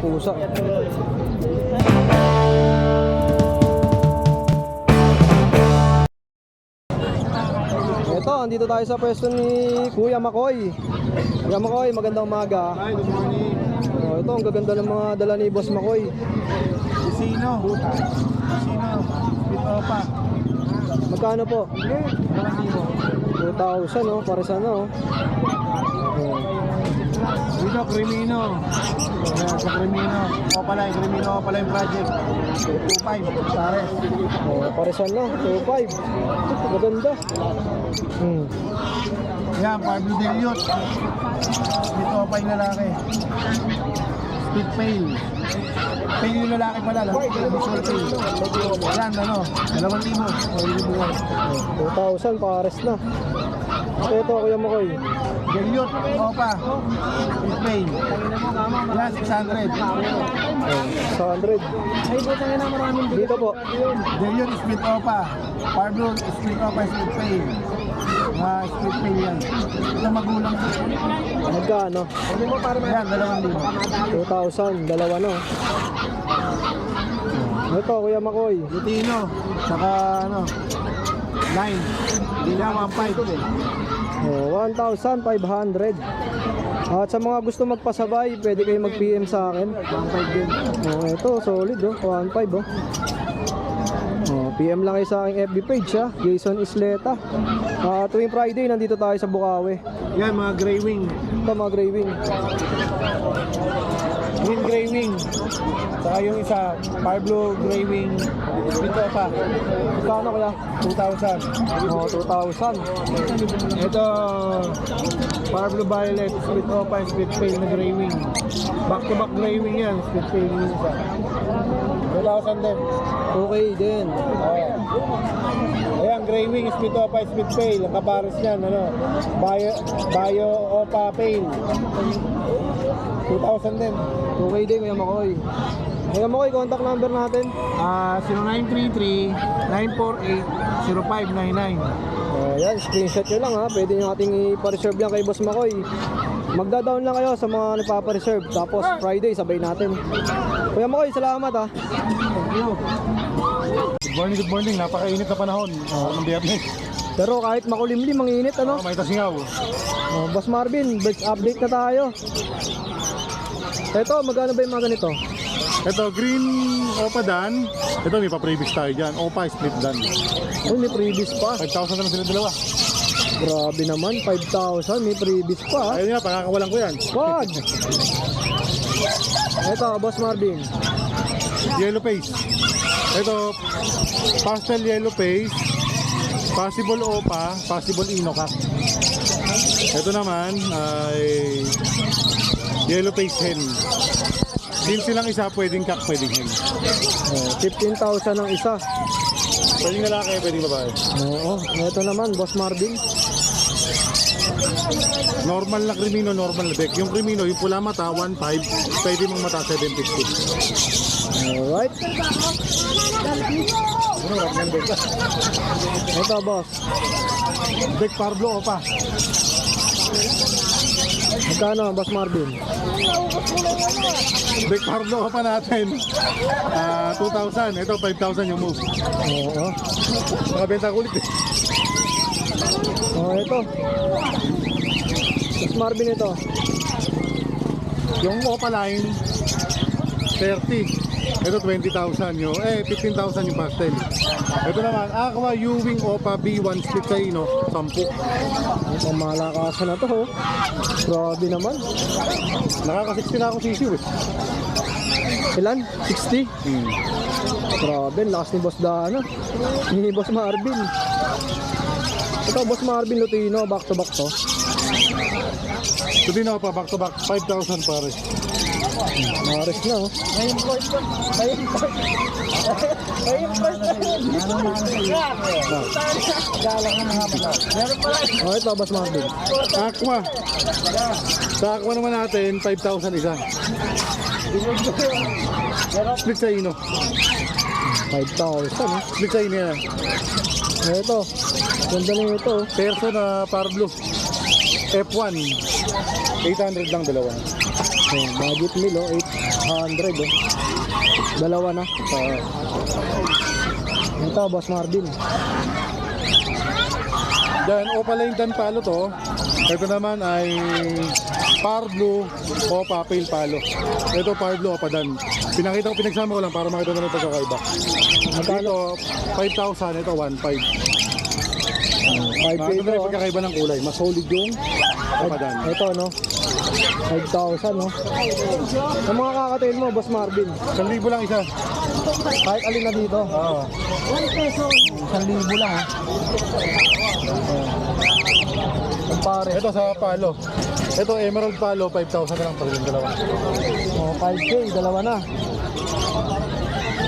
pusa. Ito, andito tayo sa pwesto ni Kuya Makoy. Kuya Makoy, magandang umaga. Hi, good morning. Ito, ang gaganda ng mga dala ni Boss Makoy. Sino? Ito pa. Magkano po? 2,000, no? Para sa ano? Dito, Crimino. Ayan, sa Crimino. Crimino Opaline Project. 2.5. Pare. Parisan lang, 2,500. Maganda. Ayan, Pablo Deliot. Dito pa yung lalaki. Speed Pale. Pale yung lalaki pala. Visual Pale. Ayan, 2,000. 2,000 pares na. Ito, Kuya Makoy. Deliot, Opa. Speed Pale. Ayan, 600. 100. Dito po. Deliot, Speed Opa. Pablo, Speed Opa, Speed Pale. Speed Pale yan. Ito magulang po. Magkano? Ayan, 2,000. 2,000, dalawa no. Ito, Kuya Makoy. Lutino, saka line. Hindi na 1.5 eh. 1,500. At sa mga gusto magpasabay, pwede kayo mag-PM sa akin. 1.5 din. Ito, solid 1,500. PM lang kayo sa aking FB page Jason Isleta. Tuwing Friday, nandito tayo sa Bukawi. Yan, mga gray wing. Ito, mga gray wing. Green gray wing. Saka yung isa, Pablo gray wing. Ito pa. Magkano kaya? 2,000. 2,000. Ito, Pablo Violet, split opa, split pale na gray wing. Back to back gray wing yan, split pale yung isa. 2,000 din. Okay din. Ayan, gray wing, split opa, split pale. Ang kapares niyan, Bio opa pale. 2,000 din. Okay din, Kuya Makoy. Kuya Makoy, contact number natin. 0933-948-0599. Ayan, screenshot nyo lang Pwede nyo ating ipa-reserve yan kay Boss Makoy. Magda-down lang kayo sa mga nagpapa-reserve. Tapos Friday, sabay natin. Kuya Makoy, salamat Thank you. Good morning. Napakainit na panahon. Ng biyernes. Pero kahit makulimlim, ang init May tasingaw. Boss Marvin, birds update na tayo. Ito, magkano ba yung mga ganito? Ito, green opa dan. Ito, may pa-previous tayo dyan. Opa, split dan. May previous pa. 5,000 naman sila dalawa. Grabe naman, 5,000, may previous pa Ayun nga, pakakawalan ko yan. Wag! Ito, Boss Marvin. Yellow face. Ito, pastel yellow face. Possible opa, possible inoka. Ito naman ay yellow face hen. Din silang isa, pwedeng kak, pwedeng hen. 15,000 ang isa. Pwedeng lalaki, pwedeng babae. Oo, ito naman, Boss Marvin. Normal na Crimino, normal na deck. Yung Crimino, yung pula mata, 1.5. Pwede mong mata, 750. Alright. Ito, boss. Deck Pablo, opa. Magkano, Boss Marvin? Deck Pablo, opa natin. 2,000. Ito, 5,000 yung move. Oo. Nakabenta ko ulit eh. Ito. Boss Marvin ito. Yung opa line, 30. Ito 20,000 yung, 15,000 yung pastel. Ito naman, Aqua U-Wing Opa B1 split sa ino, 10. Ang malakasan na to. Grabe naman. Nakaka-60 na ako sisiw eh. Ilan? 60? Grabe, lakas ni Boss Dana. Ni Boss Marvin. Ito, Boss Marvin Lutino, back to back to. Ito din ako pa, back to back, 5,000 pare. Maris na ito, Boss Marvin. Aqua. Sa Aqua naman natin, 5,000 isa. Split sa ino. 5,000 Split sa ino yan. Ito, ganda na ito. Perso na Parblo. F1. 800 lang dalawa. Budget meal, 100 oh. Dalawa na. Ito, Boss Marvin. Then, Opaline Dan Palo to. Ito naman ay Par Blue Opa Pale Palo. Ito Par Blue Opa Dan. Pinagsama ko lang para makita naman ito kakaiba. Ito 5,000, ito 1,500. 5K Ito ito na yung oh. pagkakaiba ng kulay. Mas solid yung Opa Dan. Ito no. 5,000 no. Ang mga kakatail mo, Boss Marvin. 1,000 lang isa. Kahit alin na dito. Oo. 1,000 lang ha. Ang pare. Ito sa Palo. Ito Emerald Palo, 5,000 na lang pag yung dalawa. Oh, 5K, dalawa na.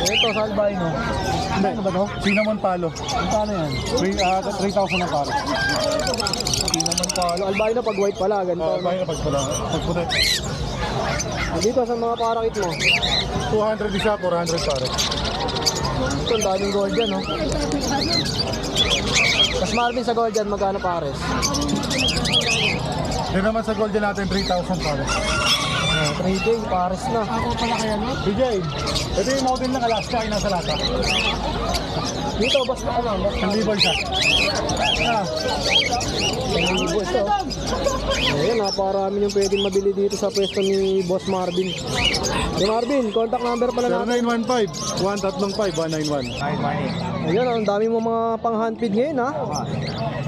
Ito sa albino. Ano ba to? Cinnamon Palo. Paano yan? 3,000 ang palo. Hindi naman palo. Albino pag white pala, ganito. Bahay na pagputi. Dito sa mga parakit mo. 200 isa, 400 pare. Ito, ang daming gold dyan, no? Mas Marvin sa gold dyan, magkano pares? Yan naman sa golden natin, 3,000 pare. 3K, pares na. DJ, ito yung model ng Alaska, ay nasa lata. Dito, boss na ano? Boss na 1,000 siya. ito. Ayan, naparami yung pwedeng mabili dito sa pwesto ni Boss Marvin. Hey Marvin, contact number pala natin. 0915-135-191. Ayan, ang dami mo mga pang-handpid ngayon, ha?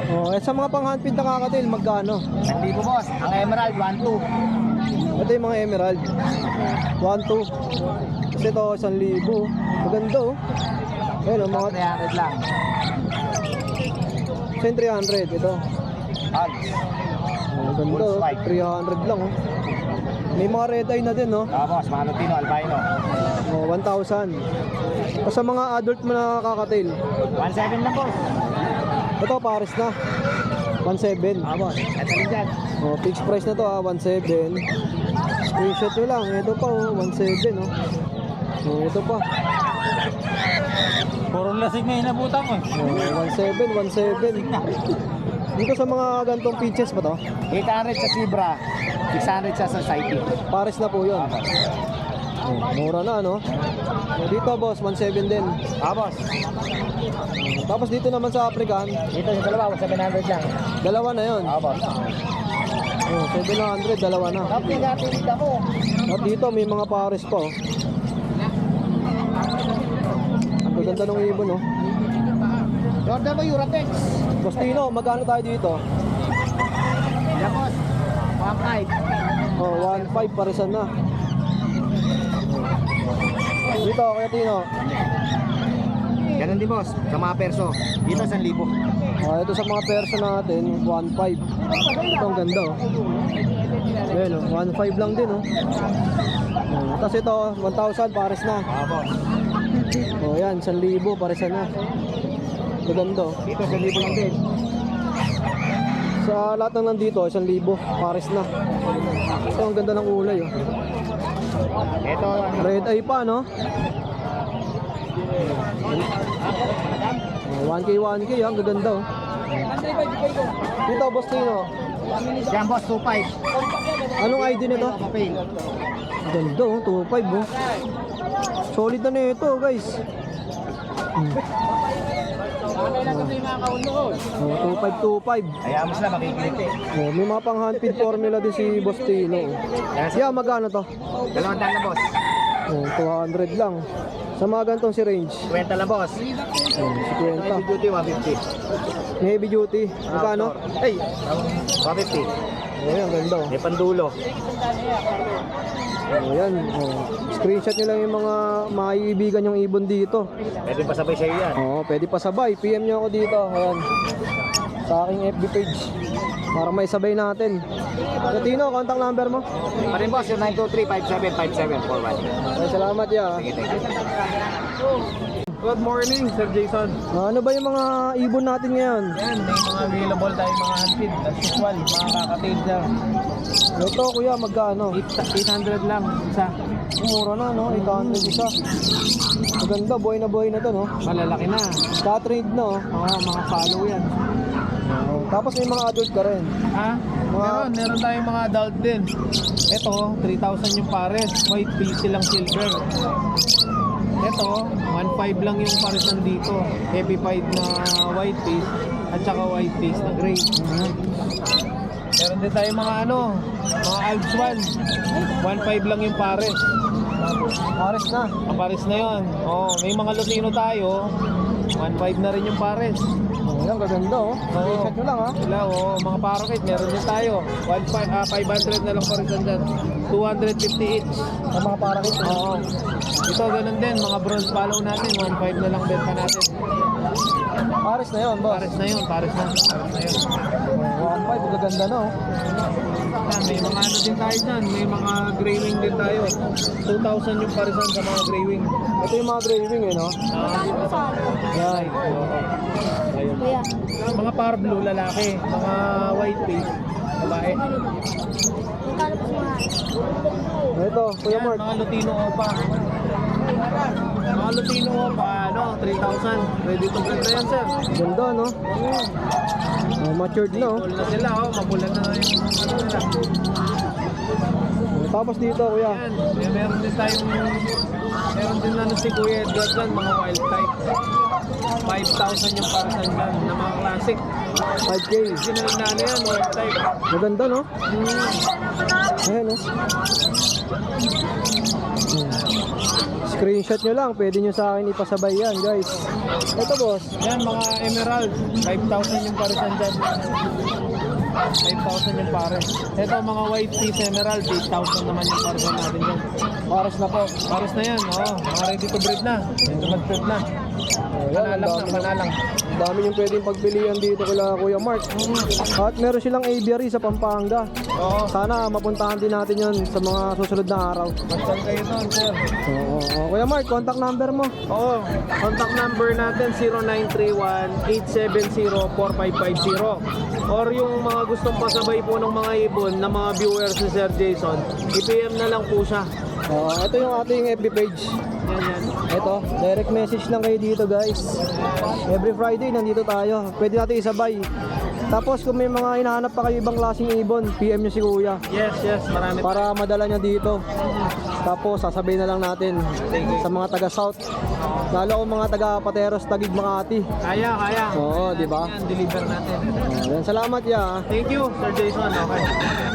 Oh, sa mga pang-handpid na kakatail, magkano? Hindi po boss, ang Emerald 1,200. Ito yung mga emerald. 1,200. Kasi ito, 1,000. Maganda, oh. Ayan, oh, mga 300 lang. 300. Ito. Hugs. Oh, ganda, oh. 300 lang, oh. May mga red eye na din, no? Boss, mga Lutino, albino. Oh, 1,000. O sa mga adult mo na kakatail, 1,700 lang boss. ito pares na. 1,700. Boss, ito rin dyan. Oh, fixed price na to, 1,700. Screenshot nyo lang. Ito pa, oh, 1,700, oh. Oh, ito pa. Puro lasig na inabutan mo. Oh, 1,700. Dito sa mga gantong pitches ba to? 800 sa Zebra, 600 sa Society. Pares na po yun. Oh, mura na, no? Oh, dito, boss, 1,700 din. Boss. Tapos dito naman sa African, Dito yung dalawa, 700 lang. dalawa na yun. Boss. Oh, 700, dalawa na. Tapos natin mo. At dito may mga pares pa, oh. Ang ganda ng ibon, oh. Jordan mo, Uratex. Boss Tino, magkano tayo dito? Yan boss. 1,500. Oh, 1,500 paresan na. Dito, Kuya Tino. Ganun din boss, sa mga perso. Dito 1,000. Oh, ito sa mga perso natin, 1,500. Ito ang ganda, oh. Ayan, oh, 1,500 lang din, oh. Oh, tapos ito, 1,000 pares na. Boss. Oh, yan, 1,000 paresan na. Ito ganda, oh. Dito 1,000 lang din. Sa lahat ng nandito, 1,000 pares na. Ito ang ganda ng kulay, oh. Ito, Red eye pa, no? Oh, 1K, 1K, ang gaganda, oh. Dito, Boss Tino. yan boss, 2,500. Anong ID nito? Papel. Ganda, oh. 2,500, oh. Solid na nito, guys. Oh, 2,525. Kaya mo sila makikilit eh. Oh, may mga pang-handpid formula din si Boss Tino. Oh. Yeah, magkano to? 200 na boss. Oh, 200 lang. Sa mga gantong si range. 20 lang boss. Oh, 50. Duty 150. Heavy duty. Magkano? Ay, 150. Ayan, ganda, oh. May pandulo. Ayan, oh. Screenshot nyo lang yung mga maiibigan yung ibon dito. Pwede pa sabay sa'yo yan. Oo, pwede pa sabay. PM nyo ako dito. Ayan. Sa aking FB page. Para may sabay natin. Tino, contact number mo? Pa rin boss, yung 923-575741. Ay, salamat ya. Sige, thank you. Good morning, Sir Jason. Ano ba yung mga ibon natin ngayon? Yan, may mga available tayong mga handpid. As usual, mga kakatail dyan. Ito kuya, magkano? 800 lang isa. Mura na, no? 800 isa. Maganda, buhay na to, no? Malalaki na. Ka-trade na, oh. Mga follow yan. Tapos may mga adult ka rin. Ha? Meron tayong mga adult din. Ito, 3,000 yung pares. White face silang silver. Ito, 1,500 lang yung pares nandito. Heavy fight na white face at saka white face na gray. Meron din tayong mga mga Alps 1. 1,500 lang yung pares. Pares na. Ang pares na yun. Oh, may mga Lutino tayo. 1,500 na rin yung pares. Ayan, gaganda oh. Screenshot nyo lang ha. Wala, mga parakeet, meron din tayo. 500 na lang pares dyan. 250 each. Ang mga parakit. Oo. Ito, ganun din. Mga bronze follow natin. 1,500 na lang benta natin. Pares na yun, boss. Pares na yun. Pares na yun. 1.5, gaganda na oh. Yan, may mga din tayo dyan. May mga gray wing din tayo. 2,000 yung parisan sa mga gray wing. Ito yung mga gray wing eh, no? Yan. Ayun. Kuya. Mga par blue lalaki. Mga white face babae. Magkano po mga? Ito, Kuya Yan, Mark. mga Lutino Opa. Mga Lutino Opa, 3,000. Ready to breed na yan, sir. Ganda, no? Oh, matured na oh. Full na sila, mapulan na yung nila. Tapos dito, Kuya. Yan, meron din si Kuya Edgar dyan, mga wild type. 5,000 yung parisan dyan, na mga classic. 5K. Original na yan, wild type. Maganda, no? Ayan, no? Screenshot nyo lang, pwede nyo sa akin ipasabay yan, guys. Ito, boss. Yan, mga emerald, 5,000 yung parisan dyan. 5,000 yung pares. Ito, mga white piece emerald, 8,000 naman yung parisan natin dyan. Pares na po. Pares na yan, mga ready to breed na. Ready to breed na. Ayan, Panalang. Ang dami yung pwedeng pagpilian dito kila Kuya Mark. At meron silang aviary sa Pampanga. Oo, Sana mapuntahan din natin yon sa mga susunod na araw. basta kayo doon, sir. Oo. Kuya Mark, contact number mo. Oo, contact number natin 0931-870-4550. Or yung mga gustong pasabay po ng mga ibon na mga viewers ni Sir Jason, i-PM na lang po siya. Ito yung ating FB page. Yan. Ito, direct message lang kayo dito, guys. Every Friday nandito tayo. Pwede natin isabay. Tapos kung may mga hinahanap pa kayo ibang klaseng ibon, PM nyo si Kuya Yes, marami. para madala niya dito. Tapos sasabay na lang natin sa mga taga South. Lalo kung mga taga Pateros, Taguig, Makati. Kaya. Oo, di ba? Yan, deliver natin. Ayan, salamat ya. Thank you, Sir Jason. Okay.